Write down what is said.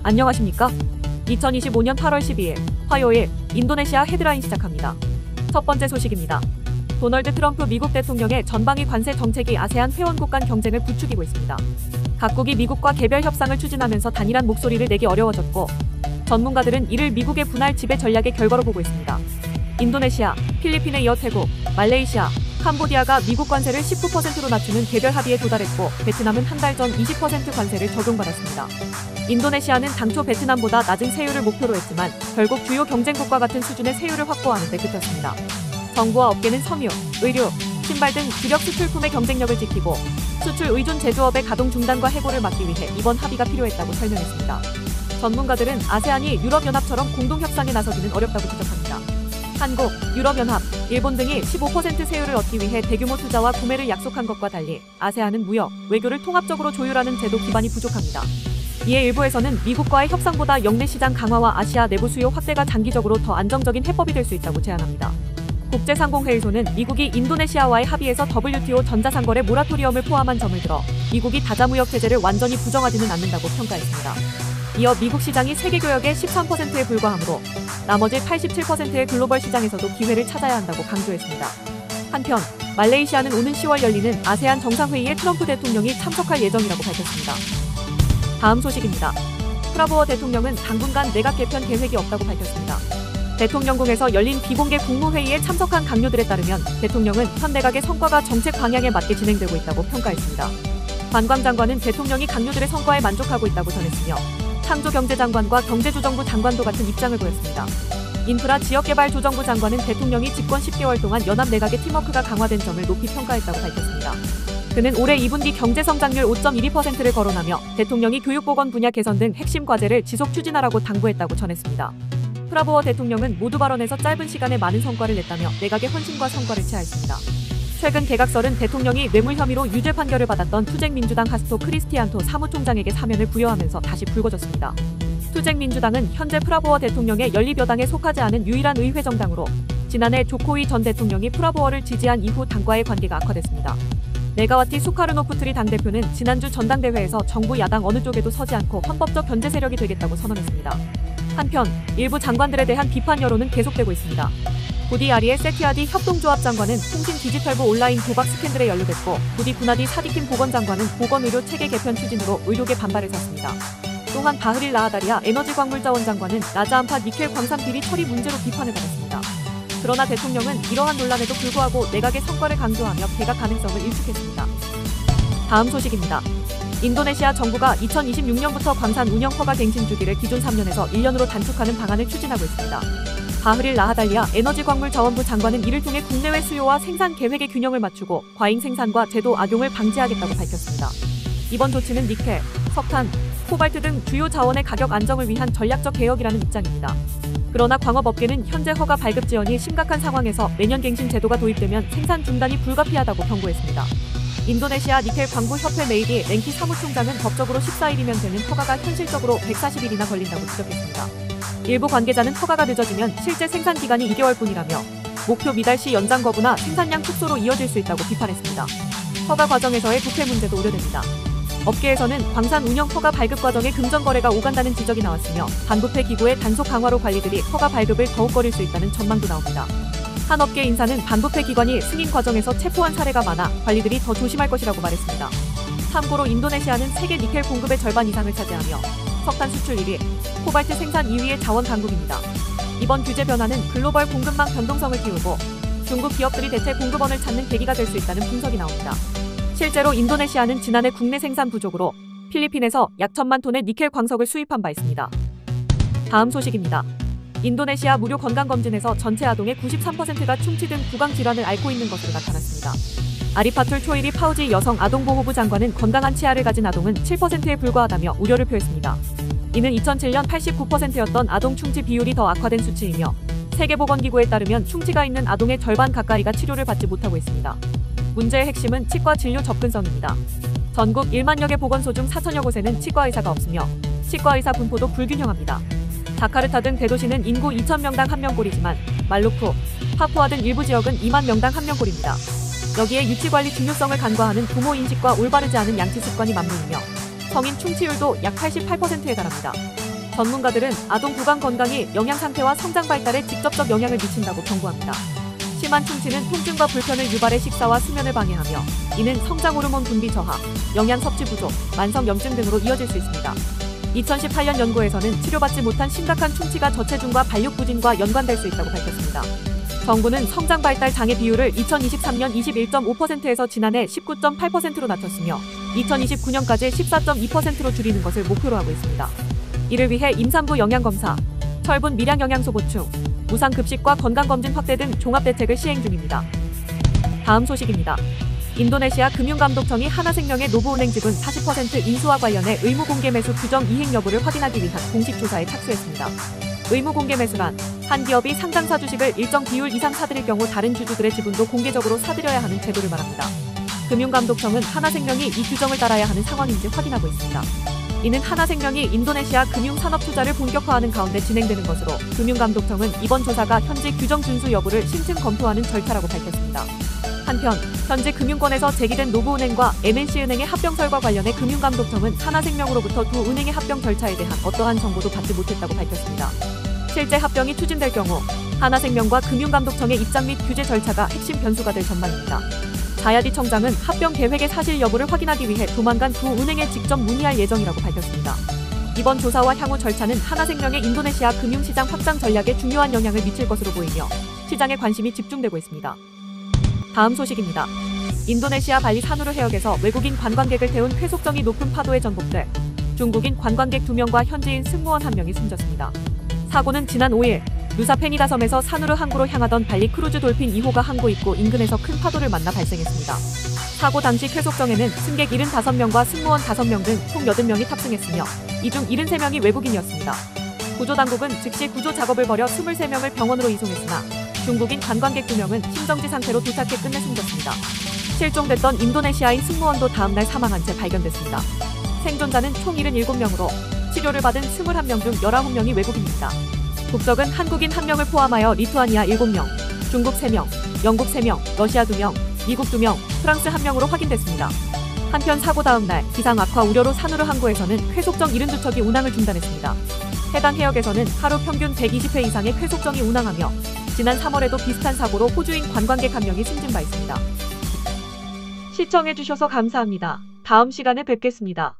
안녕하십니까? 2025년 8월 12일 화요일 인도네시아 헤드라인 시작합니다. 첫 번째 소식입니다. 도널드 트럼프 미국 대통령의 전방위 관세 정책이 아세안 회원국 간 경쟁을 부추기고 있습니다. 각국이 미국과 개별 협상을 추진하면서 단일한 목소리를 내기 어려워졌고, 전문가들은 이를 미국의 분할 지배 전략의 결과로 보고 있습니다. 인도네시아, 필리핀에 이어 태국, 말레이시아, 캄보디아가 미국 관세를 19%로 낮추는 개별 합의에 도달했고, 베트남은 한 달 전 20% 관세를 적용받았습니다. 인도네시아는 당초 베트남보다 낮은 세율을 목표로 했지만 결국 주요 경쟁국과 같은 수준의 세율을 확보하는 데 그쳤습니다. 정부와 업계는 섬유, 의류, 신발 등 주력 수출품의 경쟁력을 지키고 수출 의존 제조업의 가동 중단과 해고를 막기 위해 이번 합의가 필요했다고 설명했습니다. 전문가들은 아세안이 유럽연합처럼 공동 협상에 나서기는 어렵다고 지적합니다. 한국, 유럽연합, 일본 등이 15% 세율을 얻기 위해 대규모 투자와 구매를 약속한 것과 달리 아세안은 무역, 외교를 통합적으로 조율하는 제도 기반이 부족합니다. 이에 일부에서는 미국과의 협상보다 역내 시장 강화와 아시아 내부 수요 확대가 장기적으로 더 안정적인 해법이 될 수 있다고 제안합니다. 국제상공회의소는 미국이 인도네시아와의 합의에서 WTO 전자상거래 모라토리엄을 포함한 점을 들어 미국이 다자무역 제재를 완전히 부정하지는 않는다고 평가했습니다. 이어 미국 시장이 세계교역의 13%에 불과하므로 나머지 87%의 글로벌 시장에서도 기회를 찾아야 한다고 강조했습니다. 한편 말레이시아는 오는 10월 열리는 아세안 정상회의에 트럼프 대통령이 참석할 예정이라고 밝혔습니다. 다음 소식입니다. 프라보워 대통령은 당분간 내각 개편 계획이 없다고 밝혔습니다. 대통령궁에서 열린 비공개 국무회의에 참석한 강요들에 따르면 대통령은 현 내각의 성과가 정책 방향에 맞게 진행되고 있다고 평가했습니다. 관광장관은 대통령이 강요들의 성과에 만족하고 있다고 전했으며 창조경제장관과 경제조정부 장관도 같은 입장을 보였습니다. 인프라 지역개발조정부 장관은 대통령이 집권 10개월 동안 연합 내각의 팀워크가 강화된 점을 높이 평가했다고 밝혔습니다. 그는 올해 2분기 경제성장률 5.12%를 거론하며 대통령이 교육보건 분야 개선 등 핵심 과제를 지속 추진하라고 당부했다고 전했습니다. 프라보워 대통령은 모두 발언에서 짧은 시간에 많은 성과를 냈다며 내각의 헌신과 성과를 체하했습니다. 최근 개각설은 대통령이 뇌물 혐의로 유죄 판결을 받았던 투쟁민주당 하스토 크리스티안토 사무총장에게 사면을 부여하면서 다시 불거졌습니다. 투쟁민주당은 현재 프라보워 대통령의 연립여당에 속하지 않은 유일한 의회 정당으로 지난해 조코위 전 대통령이 프라보워를 지지한 이후 당과의 관계가 악화됐습니다. 메가와티 수카르노프트리 당대표는 지난주 전당대회에서 정부 야당 어느 쪽에도 서지 않고 헌법적 견제 세력이 되겠다고 선언했습니다. 한편 일부 장관들에 대한 비판 여론은 계속되고 있습니다. 부디 아리의 세티아디 협동조합 장관은 통신 디지털부 온라인 도박 스캔들에 연루됐고, 부디 부나디 사디킴 보건장관은 보건의료 체계 개편 추진으로 의료계 반발을 샀습니다. 또한 바흐릴 라하다리아 에너지광물자원 장관은 라자안파 니켈 광산 비리 처리 문제로 비판을 받았습니다. 그러나 대통령은 이러한 논란에도 불구하고 내각의 성과를 강조하며 개각 가능성을 일축했습니다. 다음 소식입니다. 인도네시아 정부가 2026년부터 광산 운영 허가 갱신 주기를 기존 3년에서 1년으로 단축하는 방안을 추진하고 있습니다. 바흐릴 라하달리아 에너지광물자원부 장관은 이를 통해 국내외 수요와 생산 계획의 균형을 맞추고 과잉 생산과 제도 악용을 방지하겠다고 밝혔습니다. 이번 조치는 니켈, 석탄, 코발트 등 주요 자원의 가격 안정을 위한 전략적 개혁이라는 입장입니다. 그러나 광업업계는 현재 허가 발급 지연이 심각한 상황에서 매년 갱신 제도가 도입되면 생산 중단이 불가피하다고 경고했습니다. 인도네시아 니켈 광부협회 메이디 랭키 사무총장은 법적으로 14일이면 되는 허가가 현실적으로 140일이나 걸린다고 지적했습니다. 일부 관계자는 허가가 늦어지면 실제 생산 기간이 2개월뿐이라며 목표 미달 시 연장 거부나 생산량 축소로 이어질 수 있다고 비판했습니다. 허가 과정에서의 부패 문제도 우려됩니다. 업계에서는 광산 운영 허가 발급 과정에 금전 거래가 오간다는 지적이 나왔으며 반부패 기구의 단속 강화로 관리들이 허가 발급을 더욱 거릴 수 있다는 전망도 나옵니다. 한 업계 인사는 반부패 기관이 승인 과정에서 체포한 사례가 많아 관리들이 더 조심할 것이라고 말했습니다. 참고로 인도네시아는 세계 니켈 공급의 절반 이상을 차지하며 석탄 수출 1위, 코발트 생산 2위의 자원 강국입니다. 이번 규제 변화는 글로벌 공급망 변동성을 키우고 중국 기업들이 대체 공급원을 찾는 계기가 될 수 있다는 분석이 나옵니다. 실제로 인도네시아는 지난해 국내 생산 부족으로 필리핀에서 약 1,000만 톤의 니켈 광석을 수입한 바 있습니다. 다음 소식입니다. 인도네시아 무료 건강검진에서 전체 아동의 93%가 충치 등 구강 질환을 앓고 있는 것으로 나타났습니다. 아리파툴 초이리 파우지 여성 아동보호부 장관은 건강한 치아를 가진 아동은 7%에 불과하다며 우려를 표했습니다. 이는 2007년 89%였던 아동 충치 비율이 더 악화된 수치이며 세계보건기구에 따르면 충치가 있는 아동의 절반 가까이가 치료를 받지 못하고 있습니다. 문제의 핵심은 치과 진료 접근성입니다. 전국 1만여 개 보건소 중 4천여 곳에는 치과 의사가 없으며 치과 의사 분포도 불균형합니다. 자카르타 등 대도시는 인구 2,000명당 1명꼴이지만 말루쿠, 파푸아 등 일부 지역은 2만 명당 1명꼴입니다. 여기에 유치관리 중요성을 간과하는 부모 인식과 올바르지 않은 양치 습관이 만무이며 성인 충치율도 약 88%에 달합니다. 전문가들은 아동 구강 건강이 영양 상태와 성장 발달에 직접적 영향을 미친다고 경고합니다. 심한 충치는 통증과 불편을 유발해 식사와 수면을 방해하며 이는 성장 호르몬 분비 저하, 영양 섭취 부족, 만성 염증 등으로 이어질 수 있습니다. 2018년 연구에서는 치료받지 못한 심각한 충치가 저체중과 발육부진과 연관될 수 있다고 밝혔습니다. 정부는 성장 발달 장애 비율을 2023년 21.5%에서 지난해 19.8%로 낮췄으며 2029년까지 14.2%로 줄이는 것을 목표로 하고 있습니다. 이를 위해 임산부 영양검사, 철분 미량 영양소 보충, 무상급식과 건강검진 확대 등 종합대책을 시행 중입니다. 다음 소식입니다. 인도네시아 금융감독청이 하나생명의 노부은행 지분 40% 인수와 관련해 의무공개 매수 규정 이행 여부를 확인하기 위한 공식 조사에 착수했습니다. 의무공개 매수란 한 기업이 상장사 주식을 일정 비율 이상 사들일 경우 다른 주주들의 지분도 공개적으로 사들여야 하는 제도를 말합니다. 금융감독청은 하나생명이 이 규정을 따라야 하는 상황인지 확인하고 있습니다. 이는 하나생명이 인도네시아 금융산업 투자를 본격화하는 가운데 진행되는 것으로 금융감독청은 이번 조사가 현지 규정 준수 여부를 심층 검토하는 절차라고 밝혔습니다. 한편 현지 금융권에서 제기된 노부은행과 MNC은행의 합병설과 관련해 금융감독청은 하나생명으로부터 두 은행의 합병 절차에 대한 어떠한 정보도 받지 못했다고 밝혔습니다. 실제 합병이 추진될 경우 하나생명과 금융감독청의 입장 및 규제 절차가 핵심 변수가 될 전망입니다. 자야디 청장은 합병 계획의 사실 여부를 확인하기 위해 조만간 두 은행에 직접 문의할 예정이라고 밝혔습니다. 이번 조사와 향후 절차는 하나생명의 인도네시아 금융시장 확장 전략에 중요한 영향을 미칠 것으로 보이며 시장에 관심이 집중되고 있습니다. 다음 소식입니다. 인도네시아 발리 사누르 해역에서 외국인 관광객을 태운 쾌속성이 높은 파도에 전복돼 중국인 관광객 2명과 현지인 승무원 1명이 숨졌습니다. 사고는 지난 5일 누사 페니다 섬에서 사누르 항구로 향하던 발리 크루즈 돌핀 2호가 항구 입구 인근에서 큰 파도를 만나 발생했습니다. 사고 당시 쾌속성에는 승객 75명과 승무원 5명 등 총 80명이 탑승했으며 이 중 73명이 외국인이었습니다. 구조당국은 즉시 구조 작업을 벌여 23명을 병원으로 이송했으나 중국인 관광객 2명은 심정지 상태로 도착해 끝내 숨졌습니다. 실종됐던 인도네시아인 승무원도 다음날 사망한 채 발견됐습니다. 생존자는 총 77명으로 치료를 받은 21명 중 19명이 외국인입니다. 국적은 한국인 1명을 포함하여 리투아니아 7명, 중국 3명, 영국 3명, 러시아 2명, 미국 2명, 프랑스 1명으로 확인됐습니다. 한편 사고 다음 날 기상 악화 우려로 사누르 항구에서는 쾌속정 72척이 운항을 중단했습니다. 해당 해역에서는 하루 평균 120회 이상의 쾌속정이 운항하며 지난 3월에도 비슷한 사고로 호주인 관광객 1명이 숨진 바 있습니다. 시청해주셔서 감사합니다. 다음 시간에 뵙겠습니다.